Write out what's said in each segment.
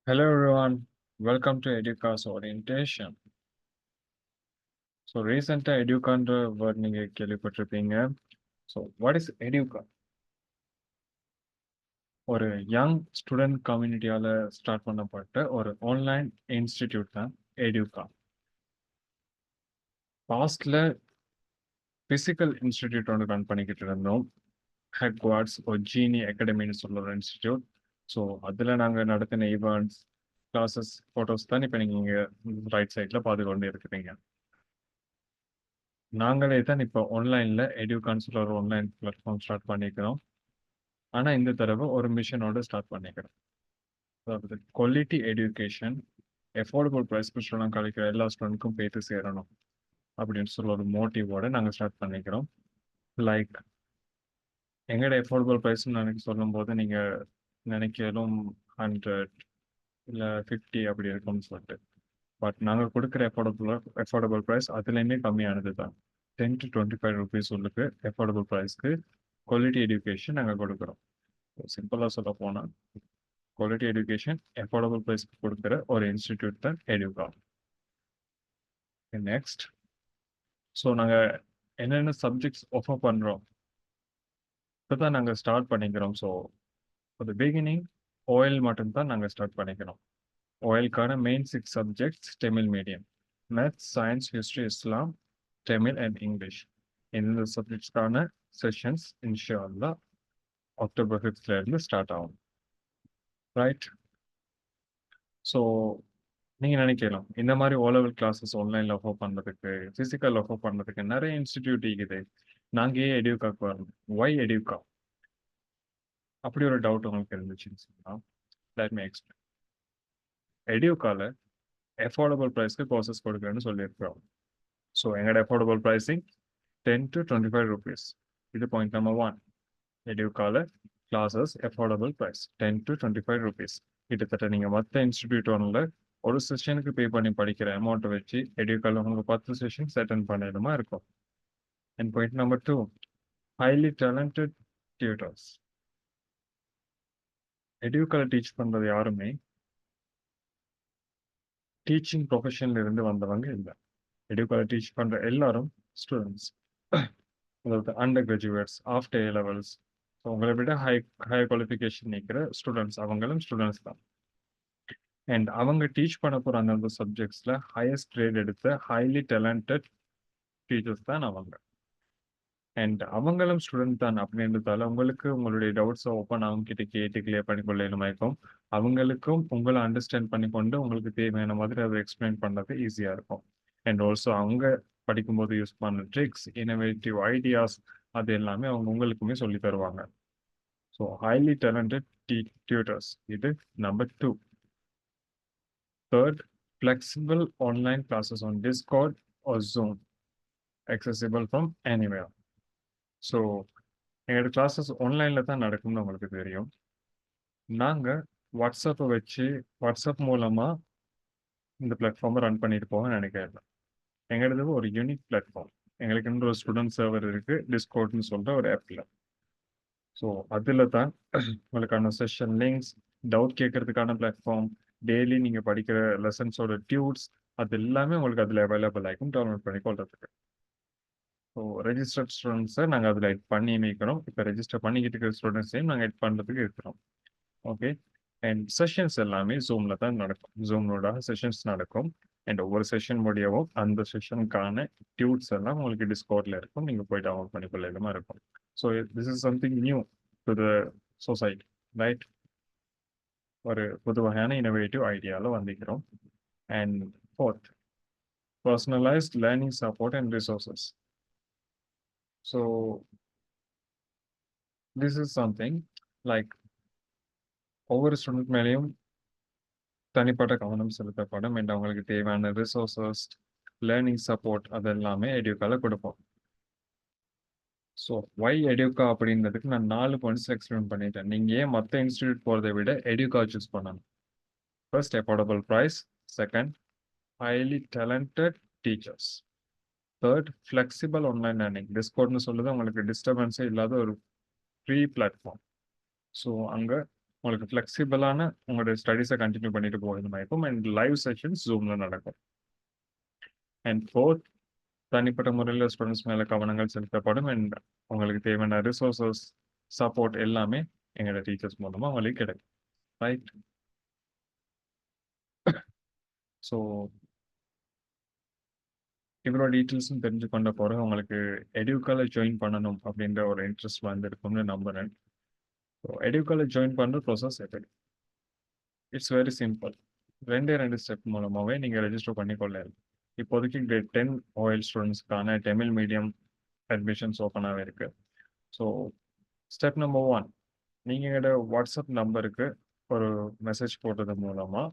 Hello everyone, welcome to Educast Orientation. So recently Educant word நீங்க கேள்விப்பட்டிருப்பீங்க. So what is Educa? ஒரு young student கம்யூனிட்டியால start பண்ணப்பட்ட ஒரு online institute தான் Educa. பாஸ்ட்ல physical institute ஒன்று run பண்ணிக்கிட்டு இருந்தோம். ஹெட்குவார்ட்ஸ் ஒரு ஜீனி அகாடமின்னு சொல்ற ஒரு இன்ஸ்டிடியூட். ஸோ அதில் நாங்கள் நடத்தின ஈவெண்ட்ஸ் கிளாஸஸ் ஃபோட்டோஸ் தான் இப்போ நீங்கள் ரைட் சைடில் பார்த்து கொண்டு இருக்கிறீங்க. நாங்களே தான் இப்போ ஆன்லைனில் எடியூகான் சொல்ற ஒரு ஆன்லைன் பிளாட்ஃபார்ம் ஸ்டார்ட் பண்ணிக்கிறோம். ஆனால் இந்த தடவை ஒரு மிஷனோட ஸ்டார்ட் பண்ணிக்கிறோம். அதாவது குவாலிட்டி எஜுகேஷன் எஃபோர்டபுள் ப்ரைஸ்க்கு ஸ்டூடெண்ட் கிடைக்கிற எல்லா ஸ்டூடெண்ட்க்கும் போய்த்து சேரணும் அப்படின்னு சொல்ல ஒரு மோட்டிவோட நாங்கள் ஸ்டார்ட் பண்ணிக்கிறோம். லைக் எங்களோட எஃபோர்டபுள் ப்ரைஸ்ன்னு நினைக்க சொல்லும்போது நீங்கள் நினைக்கலும் 100 இல்லை 50 அப்படி இருக்கும்னு சொல்லிட்டு. பட் நாங்கள் கொடுக்குற எஃபோர்டபுள் ப்ரைஸ் அதுலேயுமே கம்மியானது தான். 10 to 25 rupees உள்ளுக்கு எஃபோர்டபுள் ப்ரைஸ்க்கு குவாலிட்டி எஜுகேஷன் நாங்கள் கொடுக்குறோம். சிம்பிளாக சொல்ல போனால் குவாலிட்டி எஜுகேஷன் எஃபோர்டபுள் ப்ரைஸ்க்கு கொடுக்குற ஒரு இன்ஸ்டிடியூட் தான் எடுகா. நெக்ஸ்ட், ஸோ நாங்கள் என்னென்ன சப்ஜெக்ட்ஸ் ஆஃபர் பண்ணுறோம் இப்போ தான் நாங்கள் ஸ்டார்ட் பண்ணிக்கிறோம். ஸோ ஒரு பிகினிங் ஓஎல் மட்டும்தான் நாங்கள் ஸ்டார்ட் பண்ணிக்கிறோம். ஓஎல்கான main 6 subjects Tamil medium, maths, science, history, இஸ்லாம், தமிழ் அண்ட் இங்கிலீஷ். இந்த சப்ஜெக்ட்ஸ்க்கான செஷன்ஸ் இன்ஷா அல்லாஹ் அக்டோபர் 5th இருந்து ஸ்டார்ட் ஆகும். ரைட். ஸோ நீங்கள் நினைக்கலாம் இந்த மாதிரி ஓ லெவல் கிளாஸஸ் ஆன்லைனில் ஆஃபர் பண்ணுறதுக்கு, ஃபிசிக்கல் ஆஃபர் பண்ணுறதுக்கு நிறைய இன்ஸ்டிடியூட் இருக்குது, நாங்கள் ஏன் எடுக்காக்கு வரணும், ஒய் எடுக்கா? அப்படி ஒரு டவுட் உங்களுக்கு இருந்துச்சுன்னு சொன்னால் லெட் மீ எக்ஸ்பிளைன். எடுக்கால எஃபோர்டபுள் ப்ரைஸ்க்கு கோர்சஸ் கொடுக்குறேன்னு சொல்லியிருக்கிறோம். ஸோ எங்களோட எஃபோர்டபுள் ப்ரைஸிங் 10 to 25 rupees. இது பாயிண்ட் நம்பர் 1. எடுக்கால classes affordable price 10 to 25 rupees. கிட்டத்தட்ட நீங்கள் மற்ற இன்ஸ்டிடியூட் ஒன்றில் ஒரு செஷனுக்கு பே பண்ணி படிக்கிற அமௌண்ட்டை வச்சு எடுக்கால உங்களுக்கு 10 செஷன்ஸ் அட்டென்ட் பண்ணிடுமா இருக்கும். And point number 2, highly talented tutors. எடுக்கால டீச் பண்ணுறது யாருமே டீச்சிங் ப்ரொஃபஷன்ல இருந்து வந்தவங்க இல்லை. எடுக்கால டீச் பண்ணுற எல்லாரும் ஸ்டூடெண்ட்ஸ், அதாவது அண்டர் கிராஜுவேட்ஸ், ஆஃப்டர் ஏ லெவல்ஸ். ஸோ உங்களை விட ஹை குவாலிஃபிகேஷன் நிற்கிற ஸ்டூடெண்ட்ஸ், அவங்களும் ஸ்டூடெண்ட்ஸ் தான். அண்ட் அவங்க டீச் பண்ண போகிற அந்தந்த சப்ஜெக்ட்ஸில் ஹையஸ்ட் கிரேட் எடுத்த ஹைலி டேலண்டட் டீச்சர்ஸ் தான் அவங்க. அண்ட் அவங்களும் ஸ்டூடெண்ட் தான் அப்படின்றதால உங்களுக்கு உங்களுடைய டவுட்ஸை ஓப்பன் அவங்க கிட்ட கேட்டு கிளியர் பண்ணிக்கொள்ள இருக்கும். அவங்களுக்கும் உங்களை அண்டர்ஸ்டாண்ட் பண்ணிக்கொண்டு உங்களுக்கு தேவையான மாதிரி அதை எக்ஸ்பிளைன் பண்ணுறது ஈஸியாக இருக்கும். அண்ட் ஆல்சோ அவங்க படிக்கும்போது யூஸ் பண்ண ட்ரிக்ஸ், இனோவேட்டிவ் ஐடியாஸ், அது எல்லாமே அவங்க உங்களுக்குமே சொல்லி தருவாங்க. ஸோ ஹைலி டேலண்டட் டியூட்டர்ஸ், இது number 2. Third, flexible online classes on Discord or Zoom, accessible from anywhere. So எங்களோட கிளாஸஸ் ஆன்லைனில் தான் நடக்கும்னு உங்களுக்கு தெரியும். நாங்கள் வாட்ஸ்அப்பை வச்சு வாட்ஸ்அப் மூலமாக இந்த பிளாட்ஃபார்மை ரன் பண்ணிட்டு போக நினைக்கிறேன். எங்களது ஒரு யூனிக் பிளாட்ஃபார்ம். எங்களுக்கு ஒரு ஸ்டூடெண்ட் சர்வர் இருக்குது, டிஸ்கோட்னு சொல்கிற ஒரு ஆப்பில். ஸோ அதில் தான் உங்களுக்கான செஷன் லிங்க்ஸ், டவுட் கேட்கறதுக்கான பிளாட்ஃபார்ம், டெய்லி நீங்கள் படிக்கிற லெசன்ஸோட டியூட்ஸ், அது எல்லாமே உங்களுக்கு அதில் அவைலபிள் ஆகிக்கும் டவுன்லோட் பண்ணி கொள்றதுக்கு. ஸோ ரெஜிஸ்டர்ட் ஸ்டூடெண்ட்ஸை நாங்கள் அதில் எட் பண்ணி வைக்கிறோம். இப்போ ரெஜிஸ்டர் பண்ணிக்கிட்டு இருக்கிற ஸ்டூடெண்ட்ஸையும் நாங்கள் எட் பண்ணுறதுக்கு இருக்கிறோம். ஓகே. அண்ட் செஷன்ஸ் எல்லாமே ஜூமில் தான் நடக்கும். ஜூமோட செஷன்ஸ் நடக்கும். அண்ட் ஒவ்வொரு செஷன் முடியவும் அந்த செஷனுக்கான டியூட்ஸ் எல்லாம் உங்களுக்கு டிஸ்கவுண்டில் இருக்கும். நீங்கள் போய் டவுன்லோட் பண்ணிக்கொள்ளமா இருக்கும். So this is something new to the society, right? ஒரு புது வகையான இனோவேட்டிவ் ஐடியாவில் வந்திருக்கிறோம். And fourth, personalised learning support and resources. So this is something like ஒவ்வொரு ஸ்டூடெண்ட் மேலேயும் தனிப்பட்ட கவனம் செலுத்தப்படும். அண்ட் அவங்களுக்கு தேவையான ரிசோர்ஸஸ், லேர்னிங் சப்போர்ட், அது எல்லாமே எடுக்கால கொடுப்போம். ஸோ ஒய் எடுக்கா அப்படின்றதுக்கு நான் 4 பாயிண்ட்ஸ் எக்ஸ்பிளைன் பண்ணிட்டேன். நீங்கள் ஏன் மற்ற இன்ஸ்டிடியூட் போகிறத விட எடுக்கா சூஸ் பண்ணணும். First, affordable price. Second, highly talented teachers. Third, flexible online learning. டிஸ்கோட்னு சொல்லுது உங்களுக்கு டிஸ்டர்பன்ஸே இல்லாத ஒரு ஃப்ரீ பிளாட்ஃபார்ம். ஸோ அங்கே உங்களுக்கு ஃப்ளெக்சிபிளான உங்களுடைய ஸ்டடீஸை கண்டினியூ பண்ணிட்டு போகிறது மாதிரி இருக்கும். அண்ட் லைவ் செஷன்ஸ் ஜூமில் நடக்கும். அண்ட் ஃபோர்த், தனிப்பட்ட முறையில் ஸ்டூடெண்ட்ஸ் மேலே கவனங்கள் செலுத்தப்படும். அண்ட் உங்களுக்கு தேவையான ரிசோர்ஸஸ், சப்போர்ட் எல்லாமே எங்களோட டீச்சர்ஸ் மூலமாக உங்களுக்கு கிடைக்கும். ரைட்? ஸோ இவ்வளோ டீட்டெயில்ஸும் தெரிஞ்சு கொண்ட பிறகு உங்களுக்கு எடுக்கால ஜாயின் பண்ணணும் அப்படின்ற ஒரு இன்ட்ரெஸ்ட் வந்திருக்கும்னு நம்புகிறேன். ஸோ எடுக்கால ஜாயின் பண்ணுற ப்ரோசஸ் எப்படி? It's very simple. 2 ஸ்டெப் மூலமாகவே நீங்கள் ரெஜிஸ்டர் பண்ணிக்கொள்ளலாம். இப்போதைக்கு கிரேட் 10 ஓஎல் ஸ்டூடெண்ட்ஸ்க்கான தமிழ் மீடியம் அட்மிஷன்ஸ் ஓப்பனாகவே இருக்கு. ஸோ ஸ்டெப் நம்பர் 1, நீங்கள் எங்களோட வாட்ஸ்அப் நம்பருக்கு ஒரு மெசேஜ் போடுறது மூலமாக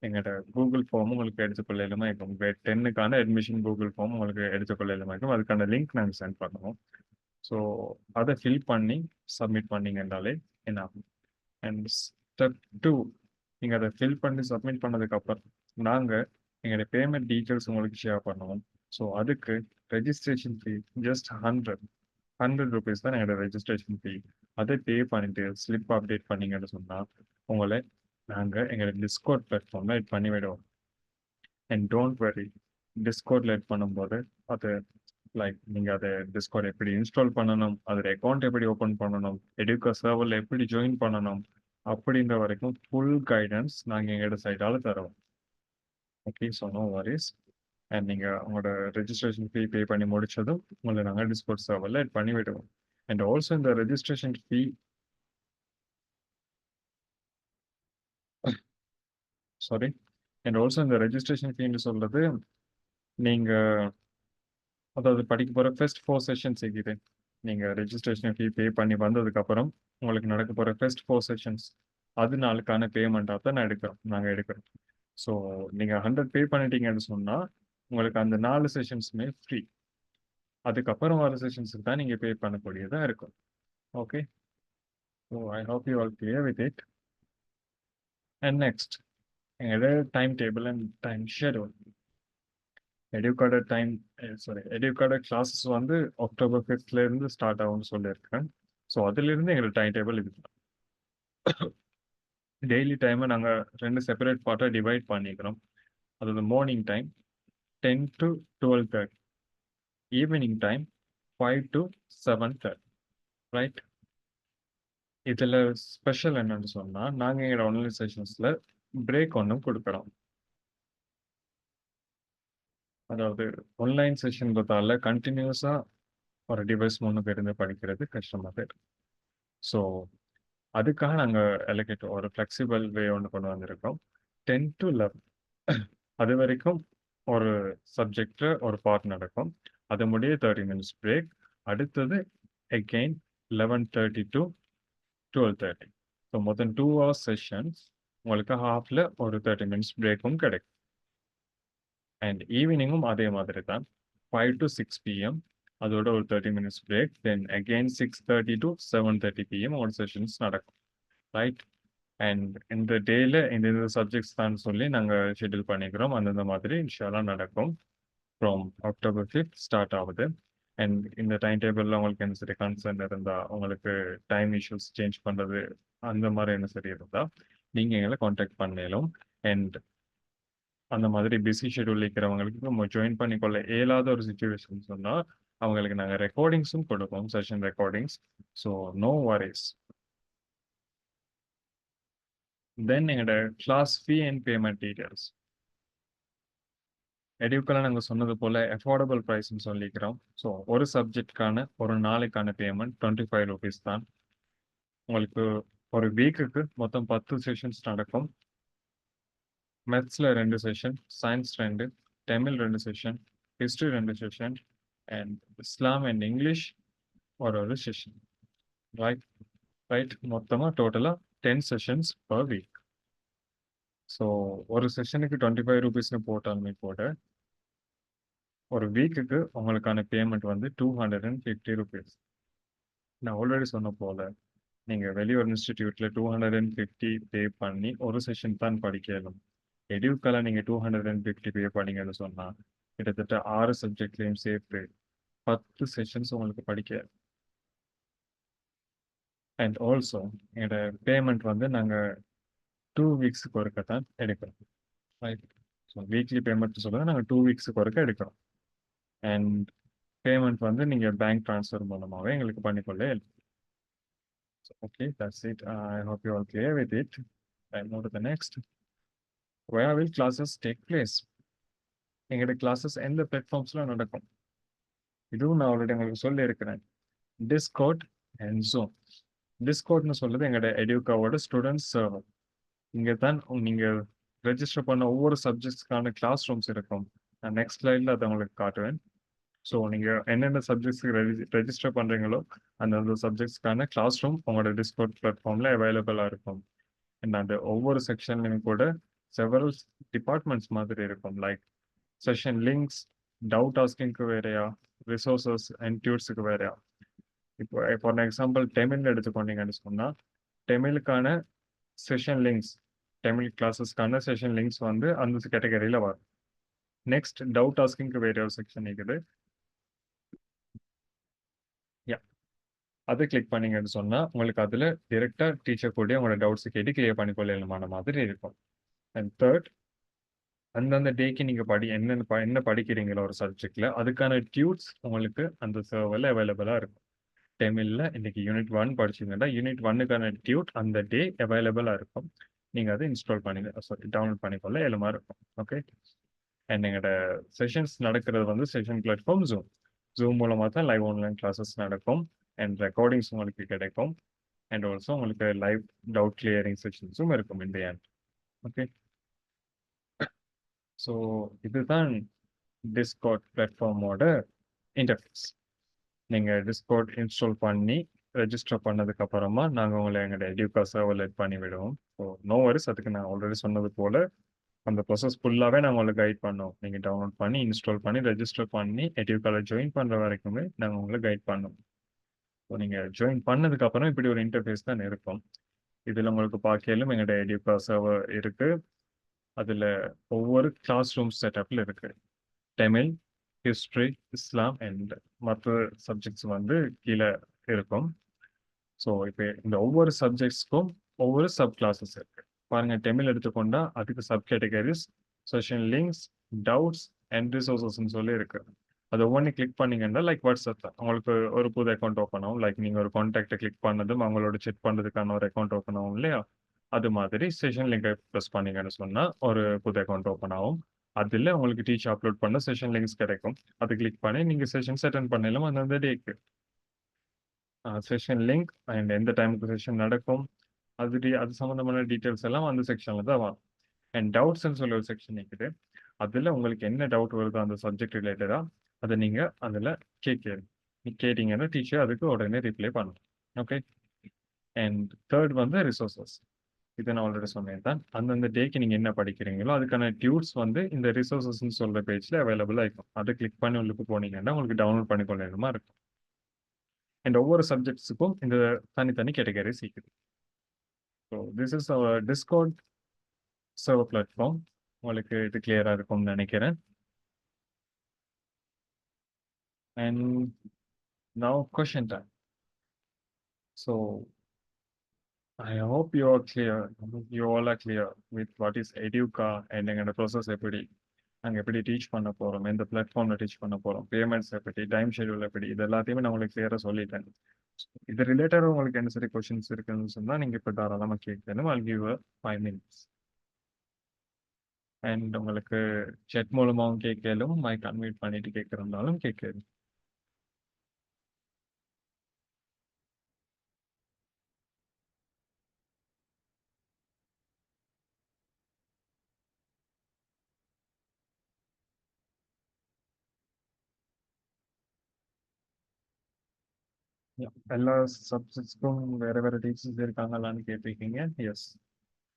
எங்களோட கூகுள் ஃபார்ம் உங்களுக்கு எடுத்துக்கொள்ள இல்லாமல் இருக்கும். கிரேட் 10க்கான அட்மிஷன் கூகுள் ஃபார்ம் உங்களுக்கு எடுத்துக்கொள்ள இல்லாமல் இருக்கும். அதுக்கான லிங்க் நாங்கள் சென்ட் பண்ணுவோம். ஸோ அதை ஃபில் பண்ணி சப்மிட் பண்ணிங்கன்னாலே என்ன ஆகும். அண்ட் ஸ்டெப் 2, நீங்கள் அதை ஃபில் பண்ணி சப்மிட் பண்ணதுக்கப்புறம் நாங்கள் எங்களுடைய பேமெண்ட் டீட்டெயில்ஸ் உங்களுக்கு ஷேர் பண்ணுவோம். ஸோ அதுக்கு ரெஜிஸ்ட்ரேஷன் ஃபீ ஜஸ்ட் 100 ருபீஸ் தான் எங்களோட ரெஜிஸ்ட்ரேஷன் ஃபீ. அதை பே பண்ணிட்டு ஸ்லிப் அப்டேட் பண்ணீங்கன்னு சொன்னால் உங்களை நாங்கள் எங்களோட டிஸ்கவுண்ட் பிளாட்ஃபார்மில் எட் பண்ணி விடுவோம். அண்ட் டோன்ட் வெரி, டிஸ்கவுண்டில் எட் பண்ணும்போது அது லைக் நீங்கள் அதை டிஸ்கவுண்ட் எப்படி இன்ஸ்டால் பண்ணணும், அதில் அக்கௌண்ட் எப்படி ஓப்பன் பண்ணணும், எடுக்க சர்வரில் எப்படி ஜாயின் பண்ணணும் அப்படின்ற வரைக்கும் ஃபுல் கைடன்ஸ் நாங்கள் எங்களோட சைடால் தருவோம். Okay, so no worries. And நீங்கள் உங்களோட ரெஜிஸ்ட்ரேஷன் ஃபீ பே பண்ணி முடிச்சதும் உங்களை நாங்கள் டிஸ்கவுண்ட் சர்வரில் எட் பண்ணி விடுவோம். அண்ட் ஆல்சோ இந்த ரெஜிஸ்ட்ரேஷன் ஃபீ அண்ட் ஆல்சோ இந்த ரெஜிஸ்ட்ரேஷன் ஃபீன்னு சொல்கிறது நீங்கள் அதாவது படிக்க போகிற ஃபர்ஸ்ட் 4 செஷன்ஸ் இருக்குது. நீங்கள் ரெஜிஸ்ட்ரேஷன் ஃபீ பே பண்ணி வந்ததுக்கப்புறம் உங்களுக்கு நடக்க போகிற ஃபர்ஸ்ட் 4 செஷன்ஸ் அது நாளுக்கான பேமெண்ட்டாக தான் நாங்கள் எடுக்கிறோம். ஸோ நீங்கள் 100 பே பண்ணிட்டீங்கன்னு சொன்னால் உங்களுக்கு அந்த 4 செஷன்ஸுமே ஃப்ரீ. அதுக்கப்புறம் வர செஷன்ஸுக்கு தான் நீங்கள் பே பண்ணக்கூடியதாக இருக்கும். Okay, so I hope you all clear with it. And next எங்களோட time table and time schedule. எடுக்கார்டு கிளாஸஸ் வந்து October 5th ஸ்டார்ட் ஆகும்னு சொல்லியிருக்கேன். ஸோ அதிலிருந்து எங்களோட டைம் டேபிள் இது. டெய்லி டைமை நாங்கள் 2 செப்பரேட் பார்ட்டாக டிவைட் பண்ணிக்கிறோம். அதாவது morning time 10 to 12:30, evening time 5 to 7:30. Right? இதில் ஸ்பெஷல் என்னன்னு சொன்னால் நாங்கள் எங்களோட ஆன்லைன் செஷன்ஸில் பிரேக் ஒன்றும் கொடுக்குறோம். அதாவது ஆன்லைன் செஷன்றதால கண்டினியூஸாக ஒரு டிவைஸ் முன்னுக்கு இருந்து படிக்கிறது கஷ்டமாக இருக்கு. ஸோ அதுக்காக நாங்கள் எலக்ட் ஒரு ஃப்ளெக்சிபிள் வே ஒன்று கொண்டு வந்திருக்கோம். 10 to 11 அது வரைக்கும் ஒரு சப்ஜெக்டில் ஒரு பார்ட் நடக்கும். அது முடிய 30 minutes பிரேக். அடுத்தது அகெயின் 11:30 to 12:30. ஸோ மொத்தம் 2 hours செஷன்ஸ். உங்களுக்கு ஹாஃபில் ஒரு 30 minutes பிரேக்கும் கிடைக்கும். அண்ட் ஈவினிங்கும் அதே மாதிரி தான் 5 to 6 PM, அதோட ஒரு 30 minutes break. Then again 6:30 to 7:30 PM ஒரு செஷன்ஸ் நடக்கும். ரைட்? அண்ட் இந்த டேயில் இந்த சப்ஜெக்ட்ஸ் தான் சொல்லி நாங்கள் ஷெட்யூல் பண்ணிக்கிறோம். அந்தந்த மாதிரி இன்ஷால்லா நடக்கும். ஃப்ரம் October 5th ஸ்டார்ட் ஆகுது. அண்ட் இந்த டைம் டேபிளில் உங்களுக்கு என்ன சரி கன்சர்ன் இருந்தால், உங்களுக்கு டைம் இஷ்யூஸ் சேஞ்ச் பண்ணுறது அந்த மாதிரி என்ன சரி இருந்தால் நீங்கள் எங்களை காண்டாக்ட் பண்ணலும். அண்ட் அந்த மாதிரி பிஸி ஷெட்யூல் இருக்கிறவங்களுக்கு நம்ம ஜாயின் பண்ணிக்கொள்ள இயலாத ஒரு சுச்சுவேஷன் சொன்னால் அவங்களுக்கு நாங்கள் ரெக்கார்டிங்ஸும் கொடுப்போம், session recordings. So no worries. Then எங்களோட class fee and payment details. எடுக்கெல்லாம் நாங்கள் சொன்னது போல் அஃபோர்டபுள் ப்ரைஸ்ன்னு சொல்லிக்கிறோம். ஸோ ஒரு சப்ஜெக்டுக்கான ஒரு நாளைக்கான பேமெண்ட் 25 rupees தான். உங்களுக்கு ஒரு வீக்குக்கு மொத்தம் 10 செஷன்ஸ் நடக்கும். மேத்ஸில் 2 session, science 2, Tamil 2 session, history 2 session, and Islam and English ஒரு செஷன். ரைட் மொத்தமாக டோட்டலாக 10 செஷன்ஸ் பர் வீக். ஸோ ஒரு செஷனுக்கு 25 rupeesனு போட்டாலுமே கூட ஒரு வீக்குக்கு உங்களுக்கான பேமெண்ட் வந்து 250 rupees. நான் ஆல்ரெடி சொன்ன போல் நீங்கள் வெளியூர் இன்ஸ்டிடியூட்டில் 250 பே பண்ணி ஒரு செஷன் தான் படிக்கணும். எடுக்கெல்லாம் நீங்கள் 250 பே பண்ணீங்கன்னு சொன்னால் கிட்டத்தட்ட 6 சப்ஜெக்ட்லேயும் சேர்த்து 10 செஷன்ஸ் உங்களுக்கு படிக்க. அண்ட் ஆல்சோ எங்களோட பேமெண்ட் வந்து நாங்கள் 2 வீக்ஸுக்கு ஒருக்க தான் எடுக்கிறோம். ரைட். ஸோ வீக்லி பேமெண்ட் சொல்லுங்கள், நாங்கள் 2 வீக்ஸுக்கு ஒருக்க எடுக்கிறோம். அண்ட் பேமெண்ட் வந்து நீங்கள் பேங்க் ட்ரான்ஸ்ஃபர் மூலமாகவே எங்களுக்கு பண்ணிக்கொள்ள okay, that's it. I hope you all clear with it. I move to the next. Where will classes take place? எங்களோட கிளாஸஸ் எந்த பிளாட்ஃபார்ம்ஸில் நடக்கும்? இதுவும் நான் ஆல்ரெடி உங்களுக்கு சொல்லியிருக்கிறேன். Discord and zoom. டிஸ்கார்ட்னு சொல்றது எங்களோட எடுக்காவோட ஸ்டூடெண்ட்ஸ் சர்வர். இங்கே தான் நீங்கள் ரெஜிஸ்டர் பண்ண ஒவ்வொரு சப்ஜெக்ட்ஸ்க்கான கிளாஸ் ரூம்ஸ் இருக்கும். நான் நெக்ஸ்ட் ஸ்லைடில் அதை உங்களுக்கு காட்டுவேன். ஸோ நீங்கள் என்னென்ன சப்ஜெக்ட்ஸ்க்கு ரெஜிஸ்டர் பண்ணுறீங்களோ அந்தந்த சப்ஜெக்ட்ஸ்க்கான கிளாஸ் ரூம் உங்களோட டிஸ்கார்ட் பிளாட்ஃபார்மில் அவைலபிளாக இருக்கும். அண்ட் அந்த ஒவ்வொரு செக்ஷன்லையும் கூட செவரல் டிபார்ட்மெண்ட்ஸ் மாதிரி இருக்கும். லைக் செஷன் லிங்க்ஸ், டவுட் ஆஸ்கிங்க்கு வேறையா, ரிசோர்ஸஸ் அண்ட் டியூட்ஸுக்கு வேறையா. இப்போ ஃபார் எக்ஸாம்பிள் தமிழ் எடுத்துக்கொண்டீங்கன்னு சொன்னால் தமிழுக்கான செஷன் லிங்க்ஸ், தமிழ் கிளாஸஸ்க்கான செஷன் லிங்க்ஸ் வந்து அந்த கேட்டகரியில் வரும். நெக்ஸ்ட் டவுட் ஆஸ்கிங்க்கு வேற ஒரு செக்ஷன் இருக்குது. அதை கிளிக் பண்ணீங்கன்னு சொன்னால் உங்களுக்கு அதில் டிரெக்டாக டீச்சர் கூட உங்களோட டவுட்ஸ் கேட்டு கிளியர் பண்ணிக்கொள்ளமான மாதிரி இருக்கும். அண்ட் தேர்ட், அந்தந்த டேக்கு நீங்கள் என்ன படிக்கிறீங்களோ ஒரு சப்ஜெக்டில் அதுக்கான டியூட்ஸ் உங்களுக்கு அந்த சர்வரில் அவைலபிளாக இருக்கும். தமிழில் இன்னைக்கு யூனிட் 1 படிச்சிங்கன்னா யூனிட் 1க்கான டியூட் அந்த டே அவைலபிளாக இருக்கும். நீங்கள் அதை இன்ஸ்டால் பண்ணி டவுன்லோட் பண்ணிக்கொள்ள எலுமா இருக்கும். ஓகே. அண்ட் எங்களோட செஷன்ஸ் நடக்கிறது வந்து செஷன் பிளாட்ஃபார்ம் ஜூம். ஜூம் மூலமாக தான் லைவ் ஆன்லைன் கிளாஸஸ் நடக்கும். அண்ட் ரெக்கார்டிங்ஸ் உங்களுக்கு கிடைக்கும். அண்ட் ஆல்சோ உங்களுக்கு லைவ் டவுட் கிளியரிங் செஷன்ஸும் இருக்கும் இந்த எண்ட். ஓகே. ஸோ இதுதான் டிஸ்கார்ட் பிளாட்ஃபார்மோட இன்டர்ஃபேஸ். நீங்கள் டிஸ்கார்ட் இன்ஸ்டால் பண்ணி ரெஜிஸ்டர் பண்ணதுக்கு அப்புறமா நாங்கள் உங்களை எங்களோட எடுக்கா சர்வரில் எட் பண்ணி விடுவோம். ஸோ நோ வரிஸ், அதுக்கு நான் ஆல்ரெடி சொன்னது போல் அந்த ப்ராசஸ் ஃபுல்லாகவே நாங்கள் உங்களுக்கு கைட் பண்ணோம். நீங்கள் டவுன்லோட் பண்ணி இன்ஸ்டால் பண்ணி ரெஜிஸ்டர் பண்ணி எடுக்கால ஜாயின் பண்ணுற வரைக்குமே நாங்கள் உங்களை கைட் பண்ணோம். ஸோ நீங்கள் ஜாயின் பண்ணதுக்கப்புறம் இப்படி ஒரு இன்டர்ஃபேஸ் தான் இருக்கும். இதில் உங்களுக்கு பார்க்கலும் எங்களோட எடுக்கா சர்வர் இருக்குது. அதில் ஒவ்வொரு கிளாஸ் ரூம் செட்டப்பில் இருக்குது. தமிழ், ஹிஸ்ட்ரி, இஸ்லாம் அண்ட் மற்ற சப்ஜெக்ட்ஸ் வந்து கீழே இருக்கும். ஸோ இப்போ இந்த ஒவ்வொரு சப்ஜெக்ட்ஸ்க்கும் ஒவ்வொரு சப் கிளாஸஸ் இருக்கு. பாருங்க, தமிழ் எடுத்துக்கொண்டா அதுக்கு subcategories, session links, doubts and ரிசோர்ஸஸ்ன்னு சொல்லி இருக்கு. அது ஒவ்வொன்று கிளிக் பண்ணீங்கன்னா லைக் வாட்ஸ்அப் தான் உங்களுக்கு ஒரு புது அக்கௌண்ட் ஓப்பன் ஆகும். லைக் நீங்கள் ஒரு கான்டாக்டை கிளிக் பண்ணதும் அவங்களோட செக் பண்ணுறதுக்கான ஒரு அக்கௌண்ட் ஓப்பன் ஆகும் இல்லையா? அது மாதிரி செஷன் லிங்கை ப்ரெஸ் பண்ணீங்கன்னு சொன்னால் ஒரு புது அக்கௌண்ட் ஓப்பன் ஆகும். அதில் உங்களுக்கு டீச்சர் அப்லோட் பண்ண செஷன் லிங்க்ஸ் கிடைக்கும். அது கிளிக் பண்ணி நீங்கள் செஷன்ஸ் அட்டென்ட் பண்ணலாம் அந்தந்த டேக்கு. செஷன் லிங்க் அண்ட் எந்த டைமுக்கு செஷன் நடக்கும் அது சம்மந்தமான டீட்டெயில்ஸ் எல்லாம் அந்த செக்ஷனில் தான் வரும். அண்ட் டவுட்ஸ்ன்னு சொல்லி ஒரு செக்ஷன் இருக்குது. அதில் உங்களுக்கு என்ன டவுட் வருதோ அந்த சப்ஜெக்ட் ரிலேட்டடாக அதை நீங்கள் அதில் கேட்டீங்கன்னா டீச்சர் அதுக்கு உடனே ரிப்ளை பண்ணணும். ஓகே. அண்ட் தேர்ட் வந்து ரிசோர்ஸஸ். இதை நான் ஆல்ரெடி சொன்னேன் தான். அந்தந்த டேக்கு நீங்கள் என்ன படிக்கிறீங்களோ அதுக்கான டியூட்ஸ் வந்து இந்த ரிசோர்ஸஸ்ன்னு சொல்கிற பேஜில் அவைலபிளாக இருக்கும். அதை கிளிக் பண்ணி உள்ளுக்கு போனீங்கன்னா உங்களுக்கு டவுன்லோட் பண்ணி கொள்ளணுமா இருக்கும். அண்ட் ஒவ்வொரு சப்ஜெக்ட்ஸுக்கும் இந்த தனித்தனி கேட்டகரிஸ் இருக்குது. So this is our discord server platform. உங்களுக்கு இது கிளியராக இருக்கும்னு நினைக்கிறேன். And now question time. So I hope you are clear. You all are clear with what is Educa and எங்களோட ப்ராசஸ் எப்படி நாங்கள் எப்படி டீச் பண்ண போகிறோம், எந்த பிளாட்ஃபார்மில் டீச் பண்ண போகிறோம், பேமெண்ட்ஸ் எப்படி, டைம் ஷெடியூல் எப்படி, இது எல்லாத்தையுமே நான் உங்களுக்கு கிளியராக சொல்லிட்டேன். இது ரிலேட்டடாக உங்களுக்கு என்ன சரி கொஷின்ஸ் இருக்குன்னு சொன்னால் நீங்கள் இப்போ தாராளமாக கேட்கணும். I'll give you 5 minutes. And உங்களுக்கு செட் மூலமாகவும் கேட்கலும், மைக் அன்மியூட் பண்ணிட்டு கேட்கறதுனாலும் கேட்கணும். எல்லா சப்ஜெக்ட்ஸ்க்கும் வேறு வேறு டீச்சர்ஸ் இருக்காங்களான்னு கேட்டிருக்கீங்க. எஸ்,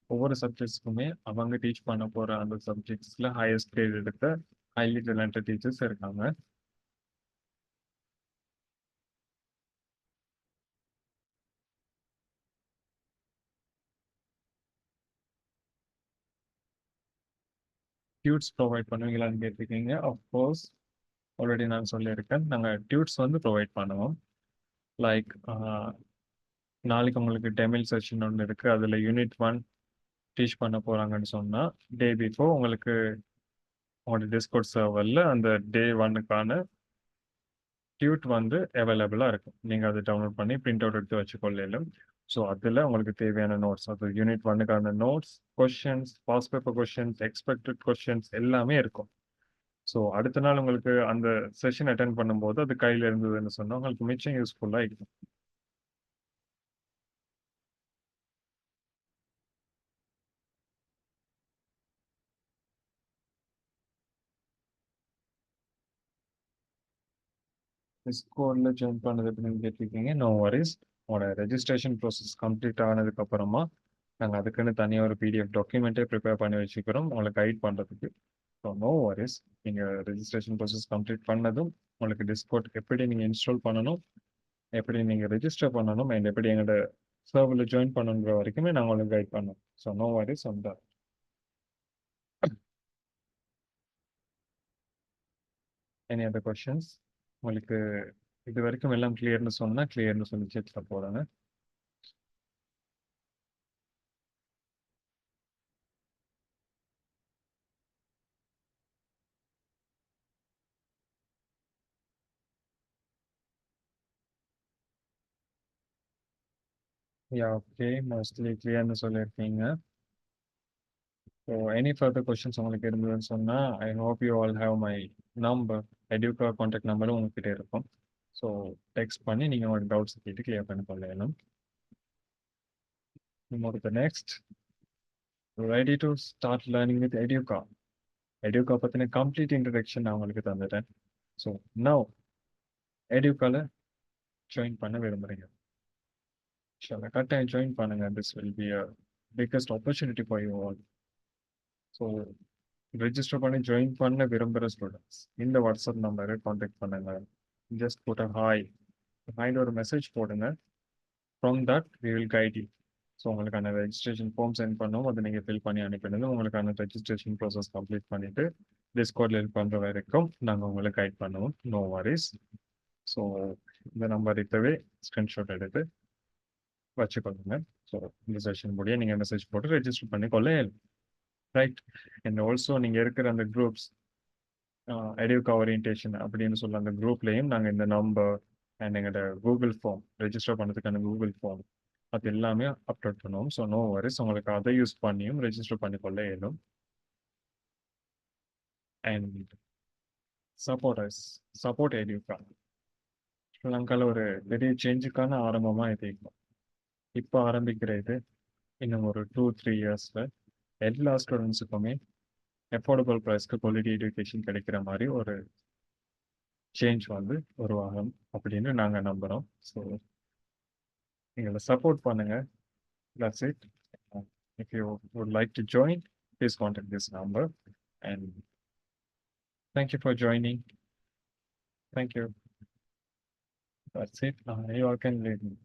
ஒவ்வொரு சப்ஜெக்ட்ஸ்க்குமே அவங்க டீச் பண்ண போகிற அந்த சப்ஜெக்ட்ஸில் ஹையஸ்ட் கிரேட் எடுத்த ஹைலி டேலண்டட் டீச்சர்ஸ் இருக்காங்க. டியூட்ஸ் ப்ரொவைட் பண்ணுவீங்களான்னு கேட்டிருக்கீங்க. அஃப்கோர்ஸ் ஆல்ரெடி நான் சொல்லியிருக்கேன், நாங்கள் டியூட்ஸ் வந்து ப்ரொவைட் பண்ணுவோம். லைக் நாளைக்கு உங்களுக்கு தமிழ் செஷன் ஒண்ணு இருக்கு. அதுல யூனிட் 1 டீச் பண்ண போறாங்கன்னு சொன்னா, டே பிஃபோர் உங்களுக்கு உங்களோட Discord சர்வர்ல அந்த டே 1க்கான டியூட் வந்து அவைலபிளா இருக்கும். நீங்க அத டவுன்லோட் பண்ணி பிரிண்ட் அவுட் எடுத்து வச்சுக்கொள்ளலும். ஸோ அதுல உங்களுக்கு தேவையான நோட்ஸ், அது யூனிட் 1க்கான notes, questions, past paper questions, expected questions எல்லாமே இருக்கும். ஸோ அடுத்த நாள் உங்களுக்கு அந்த செஷன் அட்டெண்ட் பண்ணும்போது அது கையில இருந்ததுன்னு சொன்னா உங்களுக்கு மிச்சம் யூஸ்ஃபுல்லா இருக்கும். டிஸ்கோர்ட்ல ஜாயின் பண்ணது எப்படின்னு கேட்டிருக்கீங்க. No worries. உங்களோட ரெஜிஸ்ட்ரேஷன் ப்ராசஸ் கம்ப்ளீட் ஆனதுக்கு அப்புறமா நாங்கள் அதுக்குன்னு தனியாக ஒரு பிடிஎஃப் டாக்குமெண்ட்டே ப்ரிப்பேர் பண்ணி வச்சுக்கிறோம் உங்களை கைட் பண்ணுறதுக்கு. So no worries. நீங்கள் ரெஜிஸ்ட்ரேஷன் ப்ராசஸ் கம்ப்ளீட் பண்ணதும் உங்களுக்கு டிஸ்கோர்ட் எப்படி நீங்கள் இன்ஸ்டால் பண்ணணும், எப்படி நீங்கள் ரெஜிஸ்டர் பண்ணணும் அண்ட் எப்படி எங்களோட சர்வரில் ஜாயின் பண்ணணுன்ற வரைக்குமே நாங்கள் உங்களுக்கு கைட் பண்ணோம். So no worries on that. Any other questions? உங்களுக்கு இது வரைக்கும் எல்லாம் கிளியர்னு சொன்னால் கிளியர்னு சொல்லி சேட்டில் போடுங்க. யா ஓகே, மோஸ்ட்லி கிளியர்னு சொல்லியிருக்கீங்க. ஸோ எனி ஃபர்தர் கொஷின்ஸ் உங்களுக்கு இருந்ததுன்னு சொன்னால் I hope you all have my number, Eduka contact நம்பரும் உங்ககிட்ட இருக்கும். ஸோ டெக்ஸ்ட் பண்ணி நீங்கள் உங்களோட டவுட்ஸ் கேட்டு கிளியர் பண்ணி கொள்ளணும். உங்களுக்கு next ready to start learning with Eduka. Eduka பற்றின கம்ப்ளீட் இன்ட்ரடக்ஷன் நான் உங்களுக்கு தந்துட்டேன். ஸோ நவ் எடியூகாவில் ஜாயின் பண்ண விரும்புகிறீங்க, கட்டாயம் ஜாயின் பண்ணுங்க. This will be a biggest opportunity for you all. So register பண்ணி ஜாயின் பண்ண விரும்புகிற ஸ்டூடெண்ட்ஸ் இந்த வாட்ஸ்அப் நம்பரை காண்டாக்ட் பண்ணுங்க. ஜஸ்ட் போட்ட ஹாய்னு ஒரு மெசேஜ் போடுங்க. From that we will guide you. So உங்களுக்கான ரெஜிஸ்ட்ரேஷன் ஃபார்ம் சென்ட் பண்ணுவோம், அதை நீங்கள் ஃபில் பண்ணி அனுப்பிடுங்க. உங்களுக்கான ரெஜிஸ்ட்ரேஷன் ப்ராசஸ் கம்ப்ளீட் பண்ணிவிட்டு டிஸ்கோர்டில் ஹெல்ப் பண்ணுற வரைக்கும் நாங்கள் உங்களை கைட் பண்ணுவோம். No worries. ஸோ இந்த நம்பர் இப்போவே ஸ்க்ரீன்ஷாட் எடுத்து வச்சுக்கொள்ளுங்க. ஸோ இந்த செஷன் முடிய நீங்கள் மெசேஜ் போட்டு ரெஜிஸ்டர் பண்ணி கொள்ள ரைட். அண்ட் ஆல்சோ நீங்கள் இருக்கிற அந்த குரூப்ஸ் எடியூகா ஓரியன்டேஷன் அப்படின்னு சொல்ல அந்த குரூப்லேயும் நாங்கள் இந்த நம்பர் அண்ட் எங்களோட கூகுள் ஃபார்ம் ரெஜிஸ்டர் பண்ணுறதுக்கான கூகுள் ஃபார்ம் அது எல்லாமே அப்லோட் பண்ணுவோம். ஸோ நோ வரிஸ், உங்களுக்கு அதை யூஸ் பண்ணியும் ரெஜிஸ்டர் பண்ணிக்கொள்ள இயலும். அண்ட் சப்போர்ட் எடியூகா ஸ்ரீலங்காவில் ஒரு பெரிய சேஞ்சுக்கான ஆரம்பமாக இது இருக்கும். இப்போ ஆரம்பிக்கிற இது இன்னும் ஒரு 2-3 இயர்ஸில் எல்லா ஸ்டூடெண்ட்ஸுக்குமே அஃபோர்டபுள் ப்ரைஸ்க்கு குவாலிட்டி எஜுகேஷன் கிடைக்கிற மாதிரி ஒரு சேஞ்ச் வந்து உருவாகும் அப்படின்னு நாங்கள் நம்புகிறோம். ஸோ எங்களை சப்போர்ட் பண்ணுங்கள். That's it. If you would like to join, please contact this number. And thank you for joining. Thank you. That's it. You all can leave me.